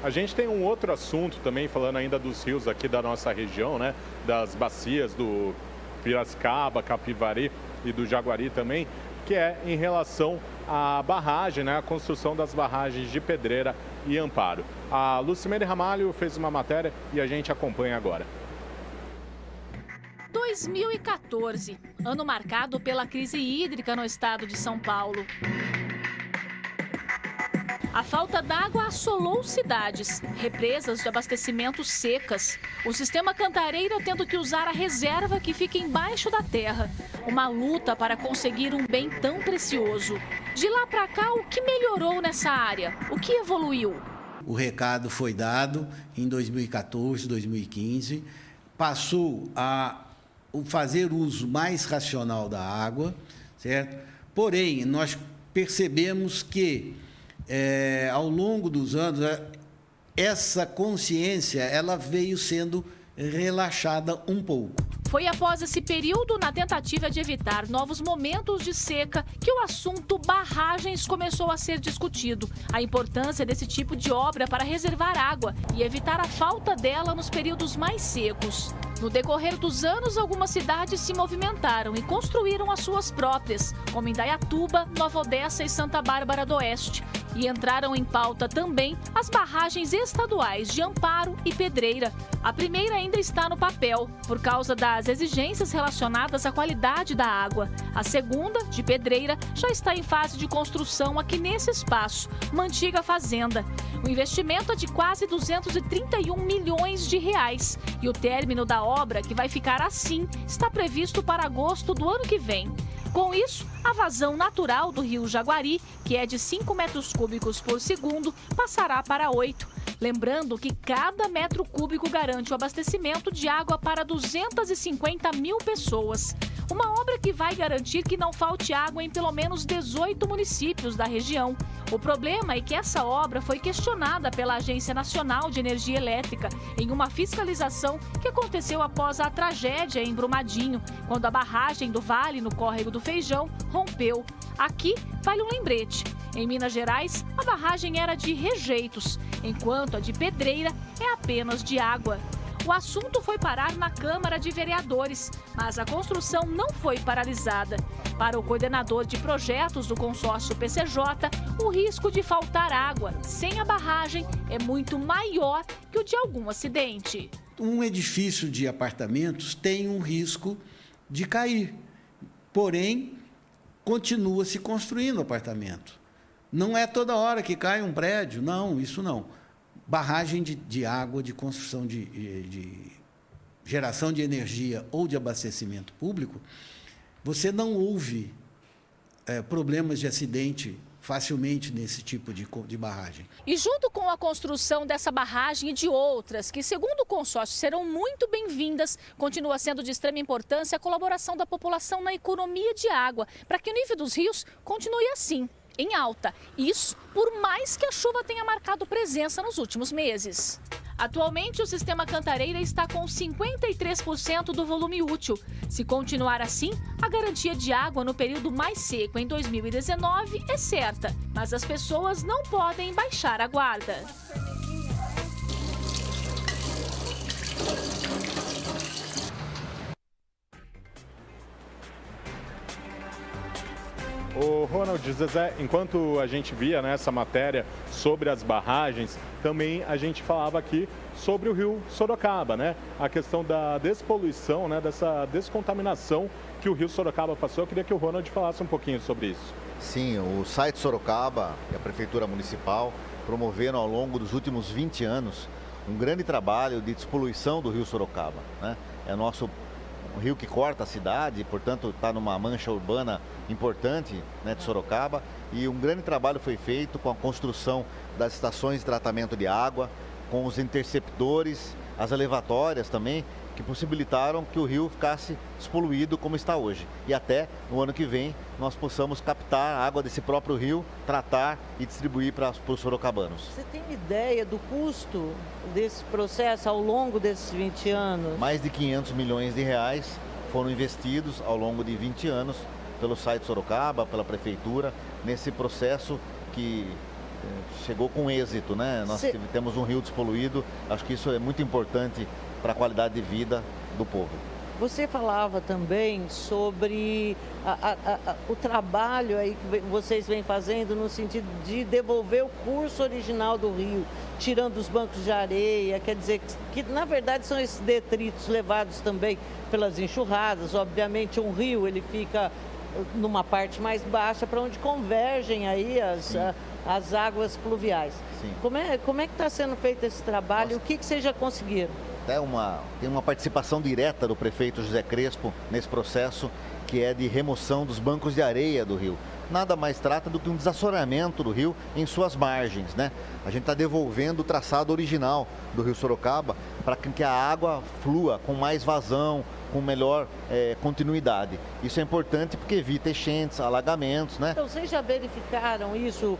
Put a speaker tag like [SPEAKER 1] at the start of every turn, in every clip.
[SPEAKER 1] A gente tem um outro assunto também, falando ainda dos rios aqui da nossa região, né? Das bacias do Piracicaba, Capivari e do Jaguari também, que é em relação à barragem, né? A construção das barragens de Pedreira e Amparo. A Lucimene Ramalho fez uma matéria e a gente acompanha agora.
[SPEAKER 2] 2014, ano marcado pela crise hídrica no estado de São Paulo. A falta d'água assolou cidades, represas de abastecimento secas. O sistema Cantareira tendo que usar a reserva que fica embaixo da terra. Uma luta para conseguir um bem tão precioso. De lá para cá, o que melhorou nessa área? O que evoluiu?
[SPEAKER 3] O recado foi dado em 2014, 2015. Passou a fazer uso mais racional da água, certo? Porém, nós percebemos que ao longo dos anos, essa consciência ela veio sendo relaxada um pouco.
[SPEAKER 2] Foi após esse período, na tentativa de evitar novos momentos de seca, que o assunto barragens começou a ser discutido. A importância desse tipo de obra para reservar água e evitar a falta dela nos períodos mais secos. No decorrer dos anos, algumas cidades se movimentaram e construíram as suas próprias, como Indaiatuba, Nova Odessa e Santa Bárbara do Oeste. E entraram em pauta também as barragens estaduais de Amparo e Pedreira. A primeira ainda está no papel, por causa das exigências relacionadas à qualidade da água. A segunda, de Pedreira, já está em fase de construção aqui nesse espaço, uma antiga fazenda. O investimento é de quase 231 milhões de reais. E o término da obra, que vai ficar assim, está previsto para agosto do ano que vem. Com isso, a vazão natural do rio Jaguari, que é de 5 metros cúbicos por segundo, passará para 8. Lembrando que cada metro cúbico garante o abastecimento de água para 250 mil pessoas. Uma obra que vai garantir que não falte água em pelo menos 18 municípios da região. O problema é que essa obra foi questionada pela Agência Nacional de Energia Elétrica em uma fiscalização que aconteceu após a tragédia em Brumadinho, quando a barragem do Vale, no Córrego do Feijão, rompeu. Aqui vale um lembrete. Em Minas Gerais, a barragem era de rejeitos, enquanto a de Pedreira é apenas de água. O assunto foi parar na Câmara de Vereadores, mas a construção não foi paralisada. Para o coordenador de projetos do consórcio PCJ, o risco de faltar água sem a barragem é muito maior que o de algum acidente.
[SPEAKER 3] Um edifício de apartamentos tem um risco de cair, porém, continua se construindo apartamento. Não é toda hora que cai um prédio, não, isso não. Barragem de água, de construção de geração de energia ou de abastecimento público, você não ouve problemas de acidente facilmente nesse tipo de barragem.
[SPEAKER 2] E junto com a construção dessa barragem e de outras, que segundo o consórcio serão muito bem-vindas, continua sendo de extrema importância a colaboração da população na economia de água, para que o nível dos rios continue assim, em alta. Isso por mais que a chuva tenha marcado presença nos últimos meses. Atualmente, o sistema Cantareira está com 53% do volume útil. Se continuar assim, a garantia de água no período mais seco em 2019 é certa, mas as pessoas não podem baixar a guarda.
[SPEAKER 1] O Ronald, Zezé, enquanto a gente via essa matéria sobre as barragens, também a gente falava aqui sobre o rio Sorocaba, né? A questão da despoluição, né? Dessa descontaminação que o rio Sorocaba passou. Eu queria que o Ronald falasse um pouquinho sobre isso.
[SPEAKER 4] Sim, o site Sorocaba e a Prefeitura Municipal promoveram ao longo dos últimos 20 anos um grande trabalho de despoluição do rio Sorocaba, né? É um rio que corta a cidade, portanto está numa mancha urbana importante, né, de Sorocaba, e um grande trabalho foi feito com a construção das estações de tratamento de água, com os interceptores, as elevatórias também, que possibilitaram que o rio ficasse despoluído como está hoje. E até no ano que vem nós possamos captar a água desse próprio rio, tratar e distribuir para os sorocabanos.
[SPEAKER 5] Você tem ideia do custo desse processo ao longo desses 20 anos?
[SPEAKER 4] Mais de 500 milhões de reais foram investidos ao longo de 20 anos pelo site Sorocaba, pela Prefeitura, nesse processo que chegou com êxito, né? Nós temos um rio despoluído, acho que isso é muito importante para a qualidade de vida do povo.
[SPEAKER 5] Você falava também sobre o trabalho aí que vocês vêm fazendo no sentido de devolver o curso original do rio, tirando os bancos de areia, quer dizer que na verdade são esses detritos levados também pelas enxurradas. Obviamente um rio ele fica numa parte mais baixa para onde convergem aí as águas pluviais.
[SPEAKER 4] Sim.
[SPEAKER 5] Como é que está sendo feito esse trabalho? O que vocês já conseguiram?
[SPEAKER 4] Tem uma participação direta do prefeito José Crespo nesse processo, que é de remoção dos bancos de areia do rio. Nada mais trata do que um desassoreamento do rio em suas margens, né? A gente está devolvendo o traçado original do rio Sorocaba para que a água flua com mais vazão, com melhor continuidade. Isso é importante porque evita enchentes, alagamentos, né?
[SPEAKER 5] Então, vocês já verificaram isso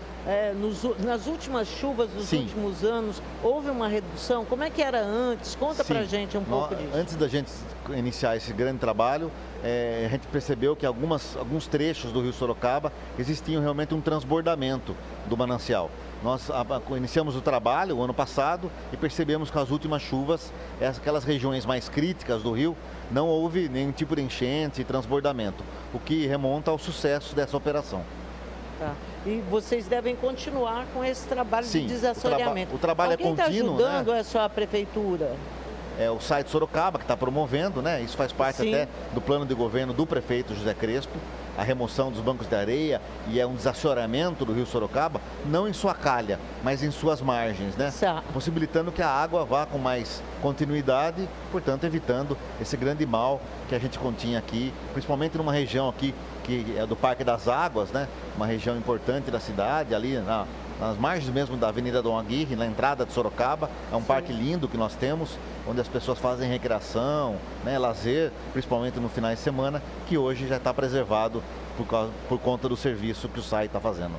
[SPEAKER 5] nas últimas chuvas dos
[SPEAKER 4] Sim.
[SPEAKER 5] últimos anos? Houve uma redução? Como é que era antes? Conta pra gente um pouco disso.
[SPEAKER 4] Antes da gente iniciar esse grande trabalho, a gente percebeu que alguns trechos do rio Sorocaba existiam realmente um transbordamento do manancial. Nós iniciamos o trabalho o ano passado e percebemos que as últimas chuvas, aquelas regiões mais críticas do rio, não houve nenhum tipo de enchente e transbordamento, o que remonta ao sucesso dessa operação.
[SPEAKER 5] Tá. E vocês devem continuar com esse trabalho
[SPEAKER 4] Sim,
[SPEAKER 5] de desassoreamento.
[SPEAKER 4] o trabalho é contínuo.
[SPEAKER 5] Quem está ajudando é só a prefeitura?
[SPEAKER 4] É o site Sorocaba que está promovendo, né? Isso faz parte
[SPEAKER 5] Sim.
[SPEAKER 4] até do plano de governo do prefeito José Crespo, a remoção dos bancos de areia e é um desassoreamento do rio Sorocaba, não em sua calha, mas em suas margens, né? Possibilitando que a água vá com mais continuidade, portanto evitando esse grande mal que a gente continha aqui, principalmente numa região aqui que é do Parque das Águas, né? Uma região importante da cidade, ali nas margens mesmo da Avenida Dom Aguirre, na entrada de Sorocaba. É um parque lindo que nós temos, onde as pessoas fazem recreação, né, lazer, principalmente no final de semana, que hoje já está preservado por conta do serviço que o SAI está fazendo.